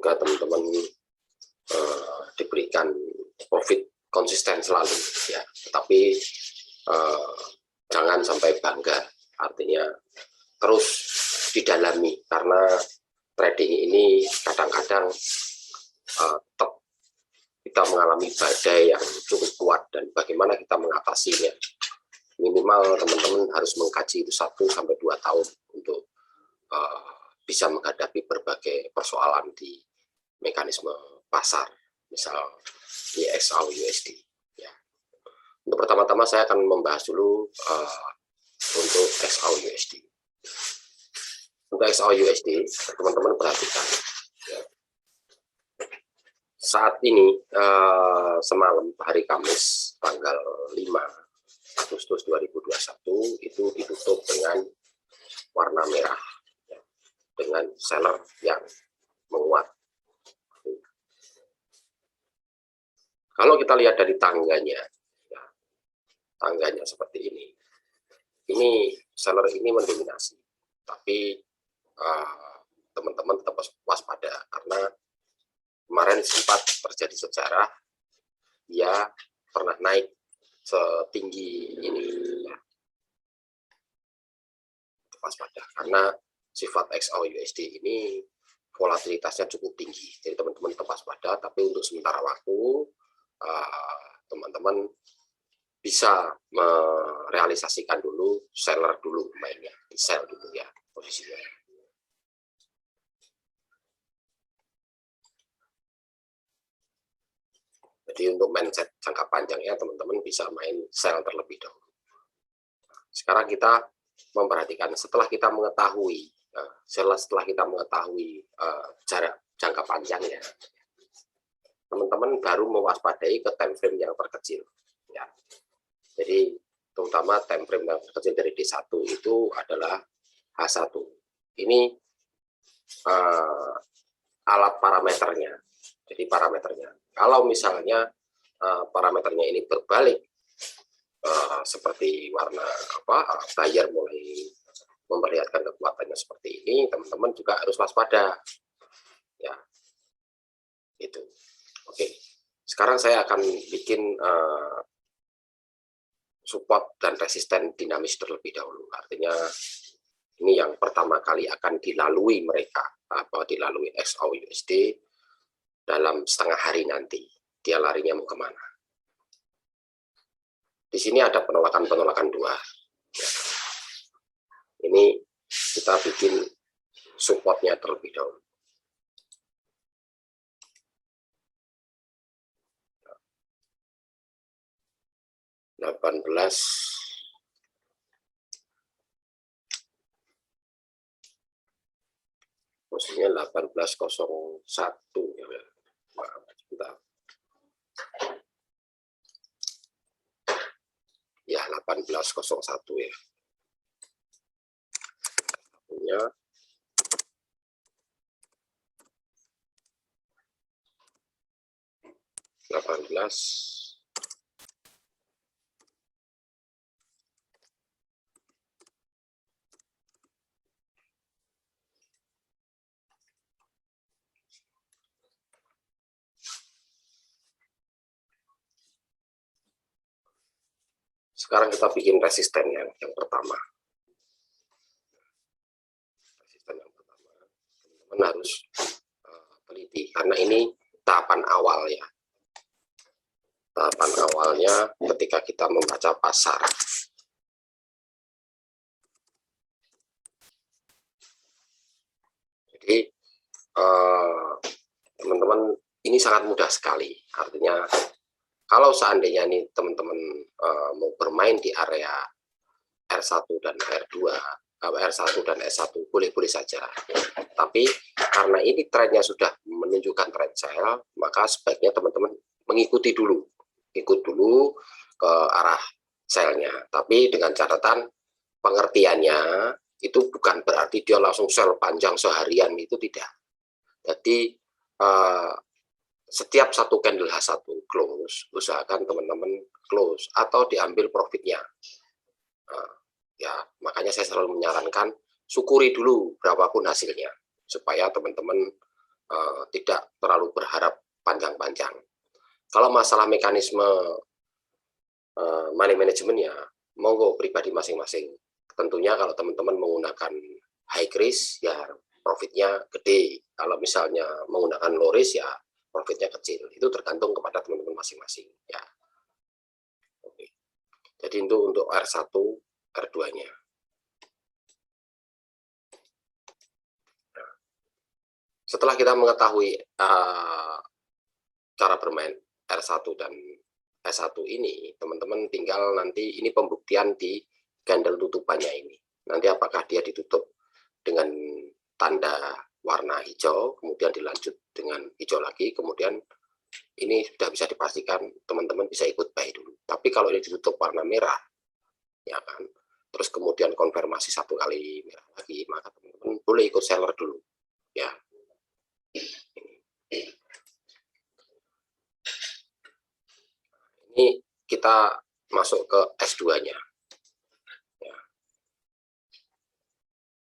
semoga teman-teman diberikan profit konsisten selalu ya, tetapi jangan sampai bangga, artinya terus didalami, karena trading ini kadang-kadang tetap kita mengalami badai yang cukup kuat, dan bagaimana kita mengatasinya. Minimal teman-teman harus mengkaji itu 1 sampai 2 tahun untuk bisa menghadapi berbagai persoalan di mekanisme pasar, misal di XAU USD. Ya. Untuk pertama-tama saya akan membahas dulu untuk XAU USD. Untuk XAU USD, teman-teman perhatikan. Ya. Saat ini semalam hari Kamis tanggal 5 Agustus 2021 itu ditutup dengan warna merah, ya, dengan seller yang menguat. Kalau kita lihat dari tangganya, ya, tangganya seperti ini seller ini mendominasi, tapi teman-teman tetap waspada, karena kemarin sempat terjadi sejarah dia pernah naik setinggi ini, ya. Waspada, karena sifat XAU USD ini volatilitasnya cukup tinggi, jadi teman-teman tetap waspada. Tapi untuk sementara waktu teman-teman bisa merealisasikan dulu, seller dulu mainnya, di sell dulu ya posisinya. Jadi untuk mindset jangka panjangnya teman-teman bisa main sell terlebih dahulu. Sekarang kita memperhatikan, setelah kita mengetahui jarak jangka panjangnya, teman-teman baru mewaspadai ke time frame yang terkecil, ya. Jadi terutama time frame yang terkecil dari D1 itu adalah H1. Ini alat parameternya. Jadi parameternya, kalau misalnya parameternya ini berbalik, seperti warna buyer mulai memperlihatkan kekuatannya seperti ini, teman-teman juga harus waspada, ya. Itu. Oke, sekarang saya akan bikin support dan resisten dinamis terlebih dahulu. Artinya ini yang pertama kali akan dilalui mereka, dilalui XAU USD dalam setengah hari nanti. Dia larinya mau kemana? Di sini ada penolakan-penolakan 2. Ya. Ini kita bikin supportnya terlebih dahulu. Posisinya 18.01 ya. Maaf, sebentar. Ya, 18.01 ya. Punya 18. Sekarang kita bikin resisten yang pertama. Resisten yang pertama, teman-teman harus teliti, karena ini tahapan awal ya. Tahapan awalnya ketika kita membaca pasar. Jadi teman-teman, ini sangat mudah sekali. Artinya kalau seandainya nih teman-teman mau bermain di area R1 dan R2, R1 dan S1 boleh-boleh saja. Tapi karena ini trennya sudah menunjukkan trend sell, maka sebaiknya teman-teman mengikuti dulu, ikut dulu ke arah sellnya. Tapi dengan catatan pengertiannya itu bukan berarti dia langsung sell panjang seharian, itu tidak. Jadi setiap satu candle H1 close, usahakan teman-teman close atau diambil profitnya. Ya, makanya saya selalu menyarankan syukuri dulu berapapun hasilnya, supaya teman-teman tidak terlalu berharap panjang-panjang. Kalau masalah mekanisme money management ya, monggo pribadi masing-masing. Tentunya kalau teman-teman menggunakan high risk ya profitnya gede. Kalau misalnya menggunakan low risk ya profitnya kecil. Itu tergantung kepada teman-teman masing-masing ya. Oke. Jadi itu untuk R1, R2-nya. Nah, setelah kita mengetahui cara bermain R1 dan S1 ini, teman-teman tinggal nanti ini pembuktian di gandel tutupannya ini. Nanti apakah dia ditutup dengan tanda warna hijau, kemudian dilanjut dengan hijau lagi, kemudian ini sudah bisa dipastikan teman-teman bisa ikut buy dulu. Tapi kalau ini ditutup warna merah, ya kan, terus kemudian konfirmasi satu kali merah lagi, maka teman-teman boleh ikut seller dulu, ya. Ini kita masuk ke S2-nya. Ya.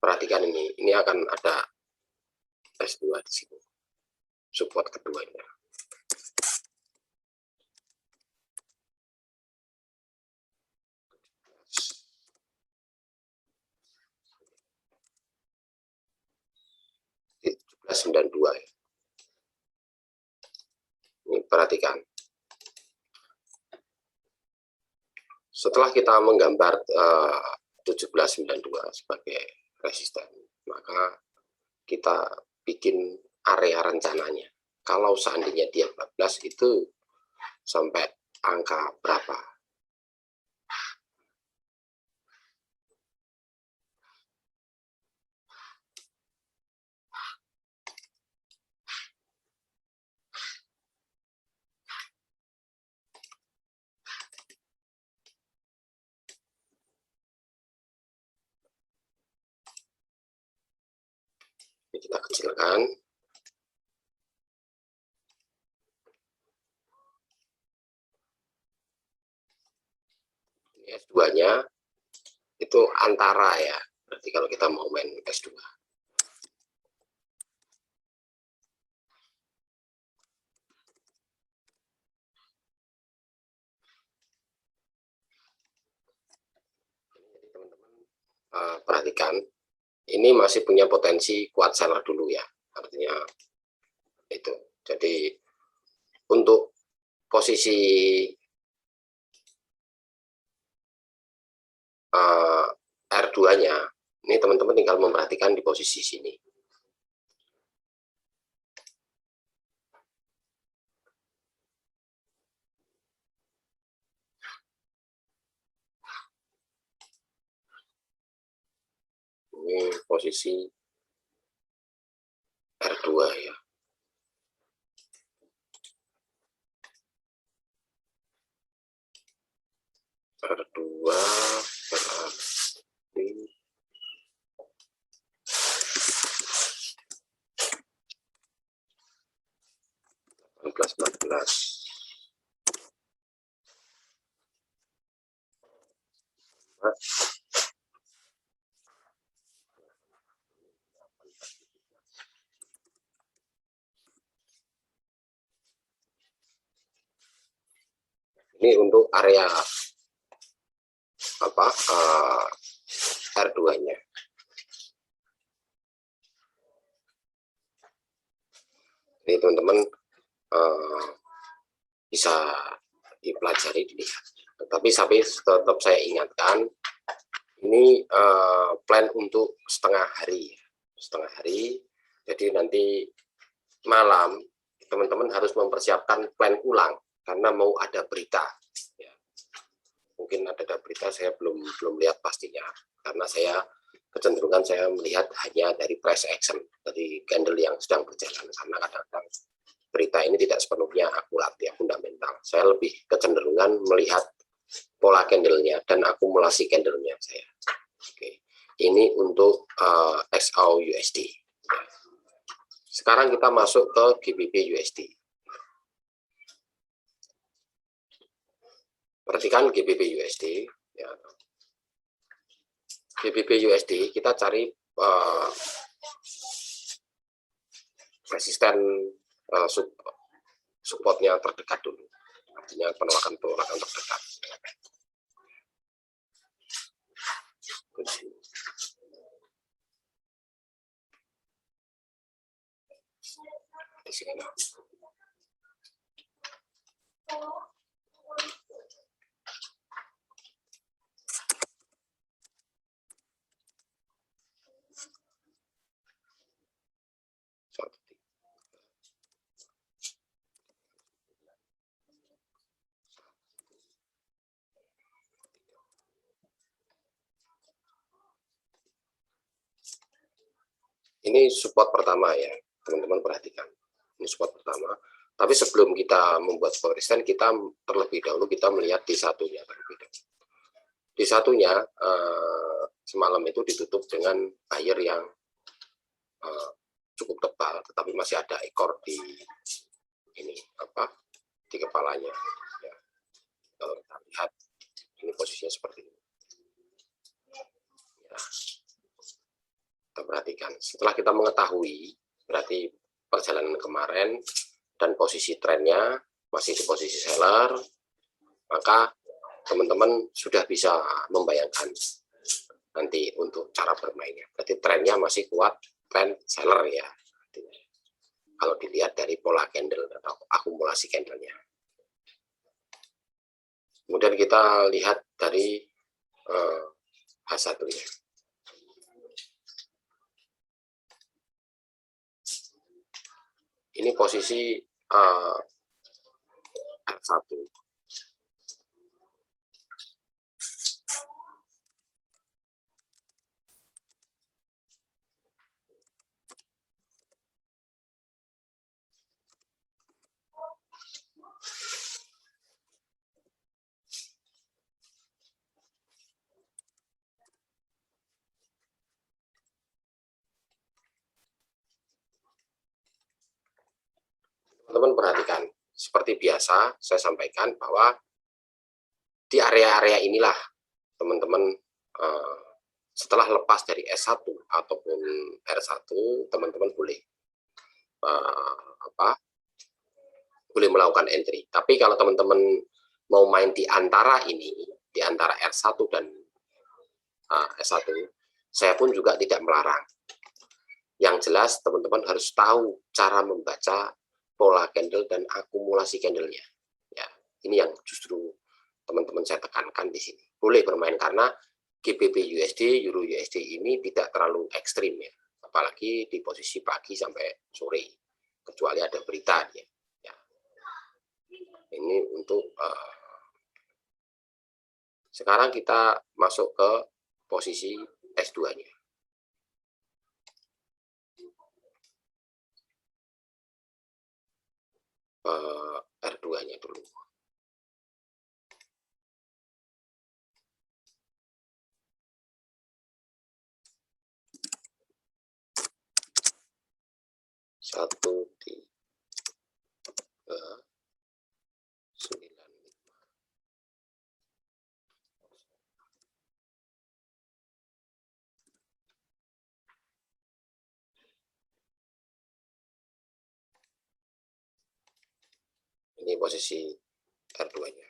Perhatikan ini akan ada S2 di sini. Support keduanya. Di 1792 ya. Ini perhatikan. Setelah kita menggambar 1792 sebagai resisten, maka kita bikin area rencananya. Kalau seandainya dia 14 itu sampai angka berapa? Ini kita kecilkan. Ini S2-nya itu antara ya. Berarti kalau kita mau main S2. Teman-teman perhatikan, ini masih punya potensi kuat seller dulu ya. Artinya itu. Jadi untuk posisi R2-nya, ini teman-teman tinggal memperhatikan di posisi sini. Ini posisi R2 ya. R2 berarti 14 ini untuk area apa R2-nya. Ini teman-teman bisa dipelajari dilihat. Tapi tetap saya ingatkan, ini plan untuk setengah hari. Jadi nanti malam teman-teman harus mempersiapkan plan ulang karena mau ada berita. Ya. Mungkin ada berita, saya belum lihat pastinya karena saya kecenderungan saya melihat hanya dari price action, dari candle yang sedang berjalan, karena kadang-kadang berita ini tidak sepenuhnya akurat ya, fundamental. Saya lebih kecenderungan melihat pola candlenya dan akumulasi candlenya saya. Oke. Ini untuk XAU USD. Sekarang kita masuk ke GBP USD. Perhatikan GBP USD. Ya. GBP USD kita cari resisten supportnya terdekat dulu, artinya penolakan terdekat. Di sini. Ini support pertama ya, teman-teman perhatikan. Ini support pertama. Tapi sebelum kita membuat support resistance, kita terlebih dahulu kita melihat di satunya terlebih dahulu. Di satunya semalam itu ditutup dengan buyer yang cukup tebal, tetapi masih ada ekor di ini di kepalanya. Ya. Kalau kita lihat ini posisinya seperti ini. Ya. Kita perhatikan. Setelah kita mengetahui berarti perjalanan kemarin dan posisi trennya masih di posisi seller, maka teman-teman sudah bisa membayangkan nanti untuk cara bermainnya. Berarti trennya masih kuat, tren seller ya. Kalau dilihat dari pola candle atau akumulasi candlenya. Kemudian kita lihat dari H1-nya. Ini posisi R1. Teman-teman perhatikan, seperti biasa saya sampaikan bahwa di area-area inilah teman-teman setelah lepas dari S1 ataupun R1, teman-teman boleh boleh melakukan entry. Tapi kalau teman-teman mau main di antara ini, di antara R1 dan S1, saya pun juga tidak melarang. Yang jelas teman-teman harus tahu cara membaca pola candle dan akumulasi candlenya. Ya, ini yang justru teman-teman saya tekankan di sini. Boleh bermain karena GBP USD, Euro USD ini tidak terlalu ekstrim ya, apalagi di posisi pagi sampai sore, kecuali ada berita ya. Ya. Ini untuk sekarang kita masuk ke posisi S2-nya. R2-nya dulu. Satu, 3, 9. Ini posisi R2-nya.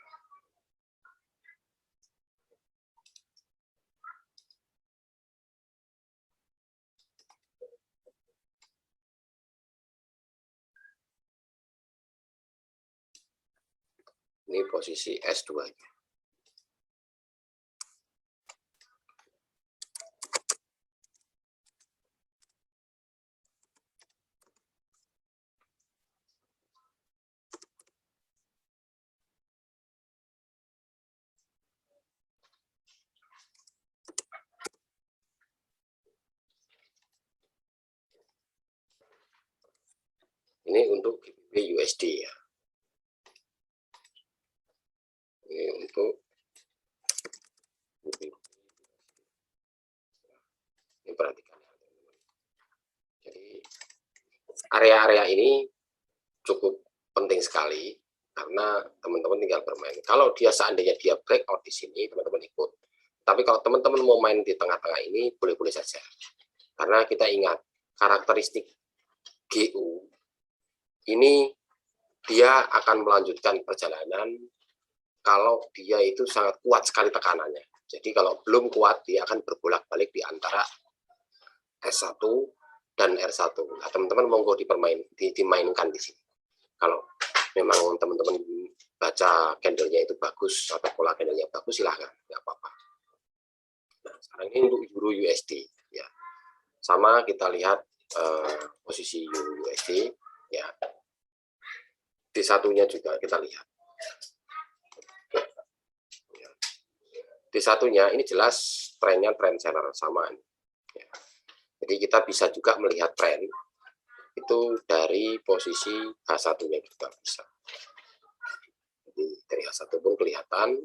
Ini posisi S2-nya. Ini untuk GBP USD ya. Ini untuk ini perhatikan ya. Jadi area-area ini cukup penting sekali karena teman-teman tinggal bermain. Kalau dia seandainya dia breakout di sini, teman-teman ikut. Tapi kalau teman-teman mau main di tengah-tengah ini boleh-boleh saja. Karena kita ingat karakteristik GU ini dia akan melanjutkan perjalanan kalau dia itu sangat kuat sekali tekanannya. Jadi kalau belum kuat, dia akan berbolak-balik di antara S1 dan R1. Nah, teman-teman monggo dimainkan di sini. Kalau memang teman-teman baca candlenya itu bagus atau pola candlenya bagus, silahkan, nggak apa-apa. Nah, sekarang ini untuk Euro USD, ya. Sama kita lihat posisi Euro USD, ya. T1-nya juga kita lihat. T1-nya ini jelas trennya tren seller sama. Ya. Jadi kita bisa juga melihat tren itu dari posisi H1-nya juga bisa. Jadi dari H1 pun kelihatan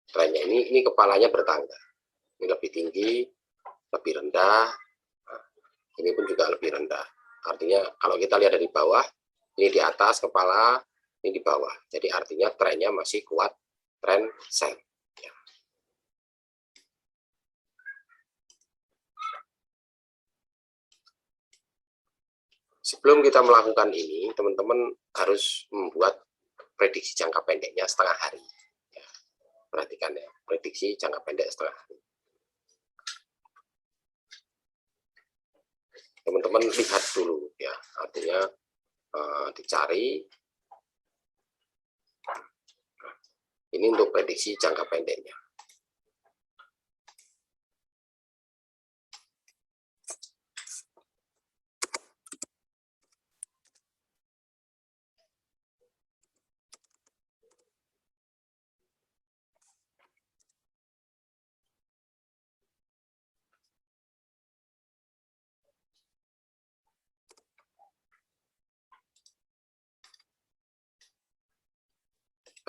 trennya ini kepalanya bertangga. Ini lebih tinggi, lebih rendah. Nah, ini pun juga lebih rendah. Artinya kalau kita lihat dari bawah, ini di atas kepala, ini di bawah. Jadi artinya trennya masih kuat, tren sell. Ya. Sebelum kita melakukan ini, teman-teman harus membuat prediksi jangka pendeknya setengah hari. Ya. Perhatikan ya, prediksi jangka pendek setengah hari. Teman-teman lihat dulu ya, artinya dicari. Ini untuk prediksi jangka pendeknya.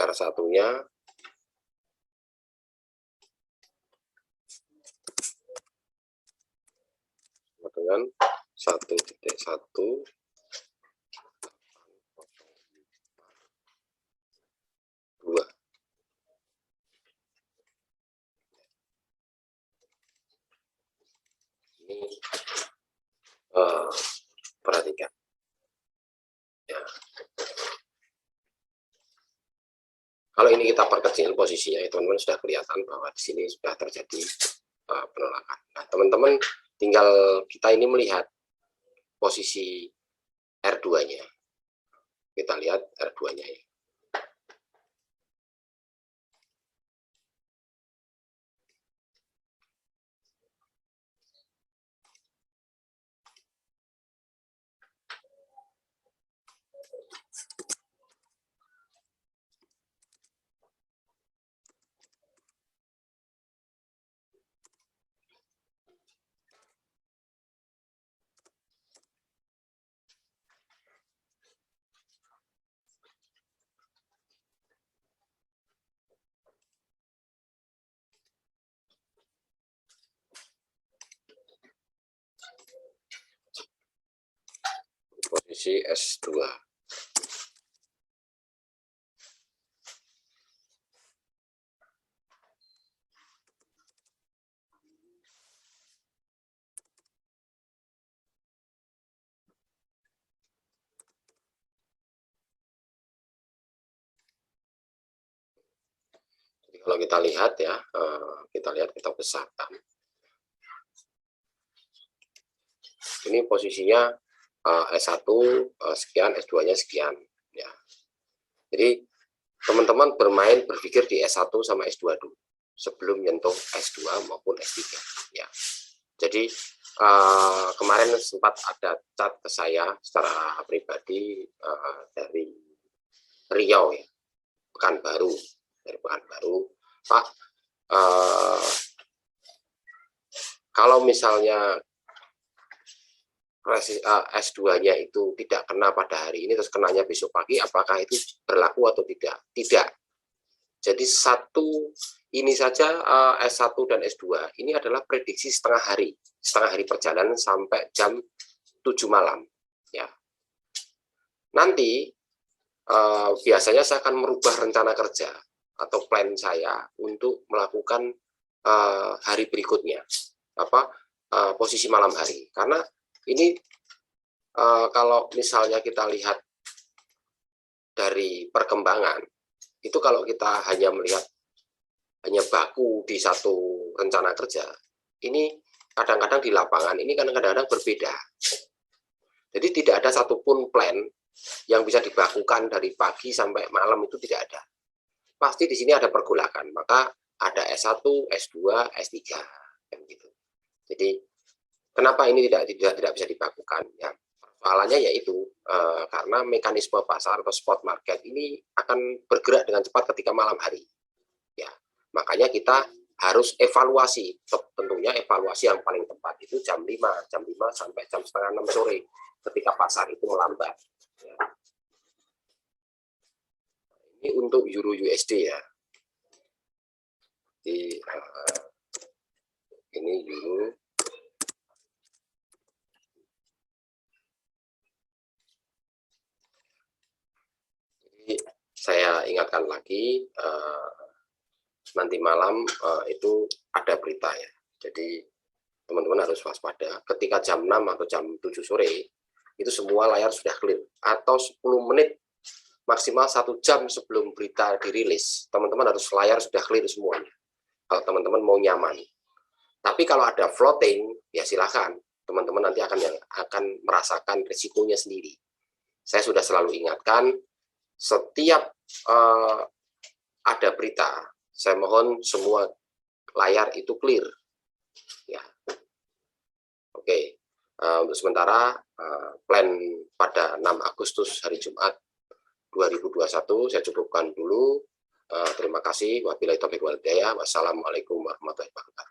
R1-nya dengan 1.1 2. Ini perhatikan ya. Kalau ini kita perkecil posisinya, teman-teman sudah kelihatan bahwa di sini sudah terjadi penolakan. Nah, teman-teman tinggal kita ini melihat posisi R2-nya. Kita lihat R2-nya ya. Posisi S2. Jadi kalau kita lihat ya, kita besarkan. Ini posisinya S1 sekian, S2-nya sekian ya. Jadi teman-teman berpikir di S1 sama S2 dulu sebelum nyentuh S2 maupun S3 ya. Jadi kemarin sempat ada chat ke saya secara pribadi dari Riau ya, Pekanbaru, dari Pekanbaru, Pak, kalau misalnya S2-nya itu tidak kena pada hari ini terus kenanya besok pagi, apakah itu berlaku atau tidak? Tidak. Jadi ini saja S1 dan S2 ini adalah prediksi setengah hari perjalanan sampai jam 7 malam ya. Nanti biasanya saya akan merubah rencana kerja atau plan saya untuk melakukan hari berikutnya, posisi malam hari, karena ini kalau misalnya kita lihat dari perkembangan, itu kalau kita hanya melihat hanya baku di satu rencana kerja, ini kadang-kadang di lapangan ini kadang-kadang berbeda. Jadi tidak ada satupun plan yang bisa dibakukan dari pagi sampai malam, itu tidak ada. Pasti di sini ada pergolakan, maka ada S1, S2, S3, kan gitu. Jadi kenapa ini tidak bisa dibakukan? Ya, persoalannya yaitu karena mekanisme pasar atau spot market ini akan bergerak dengan cepat ketika malam hari. Ya, makanya kita harus evaluasi, tentunya evaluasi yang paling tepat itu jam 5 sampai jam setengah 6 sore ketika pasar itu melambat. Ya. Ini untuk Euro USD ya. Jadi, ini Euro. Jadi saya ingatkan lagi, nanti malam itu ada berita ya. Jadi teman-teman harus waspada. Ketika jam 6 atau jam 7 sore, itu semua layar sudah clear. Atau 10 menit, maksimal 1 jam sebelum berita dirilis, teman-teman harus layar sudah clear semuanya. Kalau teman-teman mau nyaman. Tapi kalau ada floating, ya silakan. Teman-teman nanti akan merasakan risikonya sendiri. Saya sudah selalu ingatkan, setiap ada berita, saya mohon semua layar itu clear. Ya. Oke. Untuk sementara plan pada 6 Agustus hari Jumat 2021 saya cukupkan dulu. Terima kasih. Wabillahi taufiq wal hidayah. Wassalamualaikum warahmatullahi wabarakatuh.